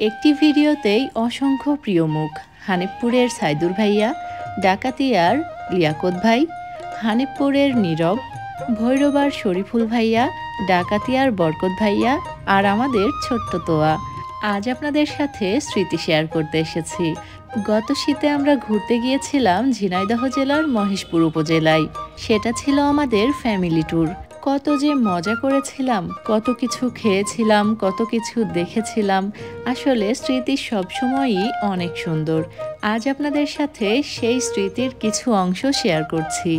একটি ভিডিওতেই অসংখ্য প্রিয় মুখ, হানিফপুরের সাইদুর ভাইয়া, ডাকাতিয়ার লিয়াকত ভাই, হানিফপুরের নীরব, ভৈরবার শরীফুল ভাইয়া, ডাকাতিয়ার বরকত ভাইয়া আর আমাদের ছোট্ট তোয়া। আজ আপনাদের সাথে স্মৃতি শেয়ার করতে এসেছি। গত শীতে আমরা ঘুরতে গিয়েছিলাম ঝিনাইদহ জেলার মহেশপুর উপজেলায়। সেটা ছিল আমাদের ফ্যামিলি ট্যুর। কত যে মজা করেছিলাম, কত কিছু খেয়েছিলাম, কত কিছু দেখেছিলাম। আসলে স্মৃতি সবসময়ই অনেক সুন্দর। আজ আপনাদের সাথে সেই স্মৃতির কিছু অংশ শেয়ার করছি।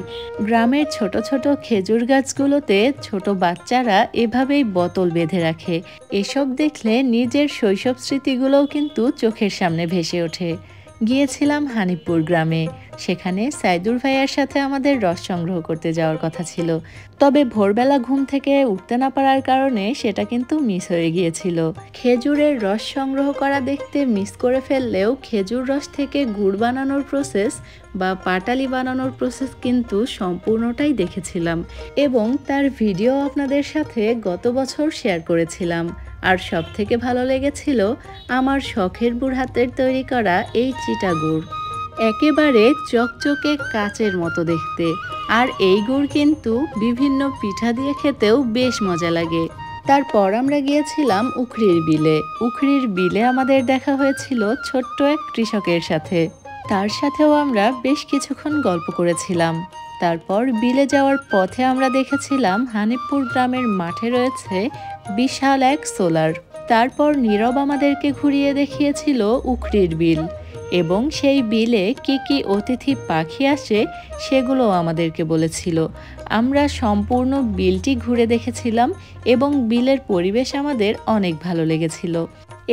গ্রামের ছোট ছোট খেজুর গাছগুলোতে ছোট বাচ্চারা এভাবেই বোতল বেঁধে রাখে। এসব দেখলে নিজের শৈশব স্মৃতিগুলোও কিন্তু চোখের সামনে ভেসে ওঠে। গিয়েছিলাম হানিফপুর গ্রামে। সেখানে সাইদুর ভাইয়ার সাথে আমাদের রস সংগ্রহ করতে যাওয়ার কথা ছিল, তবে ভোরবেলা ঘুম থেকে উঠতে না পারার কারণে সেটা কিন্তু মিস হয়ে গিয়েছিল। খেজুরের রস সংগ্রহ করা দেখতে মিস করে ফেললেও খেজুর রস থেকে গুড় বানানোর প্রসেস বা পাটালি বানানোর প্রসেস কিন্তু সম্পূর্ণটাই দেখেছিলাম এবং তার ভিডিও আপনাদের সাথে গত বছর শেয়ার করেছিলাম। আর সব থেকে ভালো লেগেছিল আমার শখের বুড় হাতের তৈরি করা এই চিটা গুড়। একেবারে চকচকে কাচের মতো দেখতে। আর এই গুড় কিন্তু বিভিন্ন পিঠা দিয়ে খেতেও বেশ মজা লাগে। তারপর আমরা গিয়েছিলাম উখরির বিলে। উখরির বিলে আমাদের দেখা হয়েছিল ছোট্ট এক কৃষকের সাথে। তার সাথেও আমরা বেশ কিছুক্ষণ গল্প করেছিলাম। তারপর বিলে যাওয়ার পথে আমরা দেখেছিলাম হানিফপুর গ্রামের মাঠে রয়েছে বিশাল এক সোলার। তারপর নীরব আমাদেরকে ঘুরিয়ে দেখিয়েছিল উখরির বিল এবং সেই বিলে কি কি অতিথি পাখি আসে সেগুলো আমাদেরকে বলেছিল। আমরা সম্পূর্ণ বিলটি ঘুরে দেখেছিলাম এবং বিলের পরিবেশ আমাদের অনেক ভালো লেগেছিল।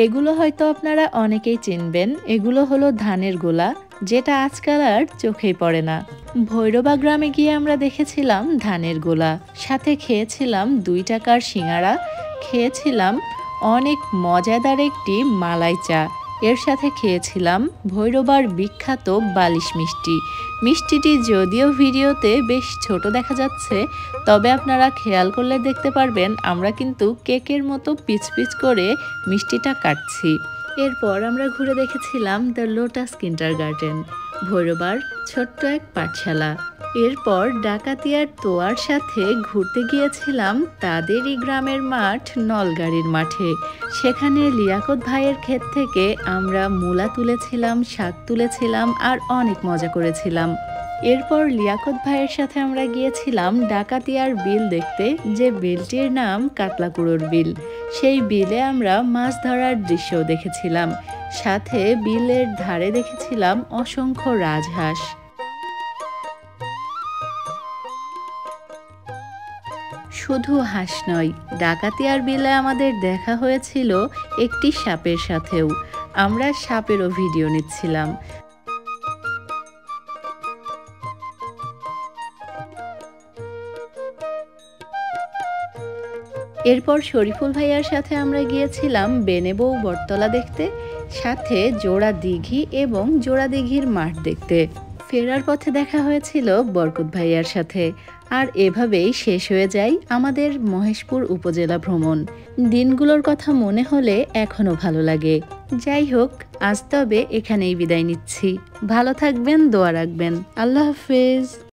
এগুলো হয়তো আপনারা অনেকেই চিনবেন। এগুলো হলো ধানের গোলা, যেটা আজকাল আর চোখেই পড়ে না। ভৈরবা গ্রামে গিয়ে আমরা দেখেছিলাম ধানের গোলা, সাথে খেয়েছিলাম 2 টাকার সিঙ্গারা, খেয়েছিলাম অনেক মজাদার একটি মালাই চা, এর সাথে খেয়েছিলাম ভৈরবার বিখ্যাত বালিশ মিষ্টি। মিষ্টিটি যদিও ভিডিওতে বেশ ছোট দেখা যাচ্ছে, তবে আপনারা খেয়াল করলে দেখতে পারবেন আমরা কিন্তু কেকের মতো পিচ পিচ করে মিষ্টিটা কাটছি। এরপর আমরা ঘুরে দেখেছিলাম দ্য লোটাস কিন্ডারগার্টেন, ভৈরবার ছোট্ট এক পাঠশালা। এরপর ডাকাতিয়ার তোয়ার সাথে ঘুরতে গিয়েছিলাম তাদেরই গ্রামের মাঠ নলগাড়ির মাঠে। সেখানে লিয়াকত ভাইয়ের ক্ষেত থেকে আমরা মূলা তুলেছিলাম, শাক তুলেছিলাম আর অনেক মজা করেছিলাম। এরপর লিয়াকত ভাইয়ের সাথে আমরা গিয়েছিলাম ডাকাতিয়ার বিল দেখতে, যে বিলটির নাম কাতলাকুড়োর বিল। সেই বিলে আমরা মাছ ধরার দৃশ্যও দেখেছিলাম, সাথে বিলের ধারে দেখেছিলাম অসংখ্য রাজহাঁস। শুধু হাঁস নয়, ডাকাতিয়ার বিলে আমাদের দেখা হয়েছিল একটি সাপের সাথেও। আমরা সাপেরও ভিডিও নিচ্ছিলাম। এরপর শরীফুল ভাইয়ার সাথে আমরা গিয়েছিলাম বেনেবৌ বটতলা দেখতে, সাথে জোড়া দিঘি এবং জোড়া দিঘির মাঠ দেখতে। ফেরার পথে দেখা হয়েছিল বরকত ভাইয়ার সাথে। আর এভাবেই শেষ হয়ে যায় আমাদের মহেশপুর উপজেলা ভ্রমণ। দিনগুলোর কথা মনে হলে এখনো ভালো লাগে। যাই হোক, আজ তবে এখানেই বিদায় নিচ্ছি। ভালো থাকবেন, দোয়া রাখবেন। আল্লাহ হাফেজ।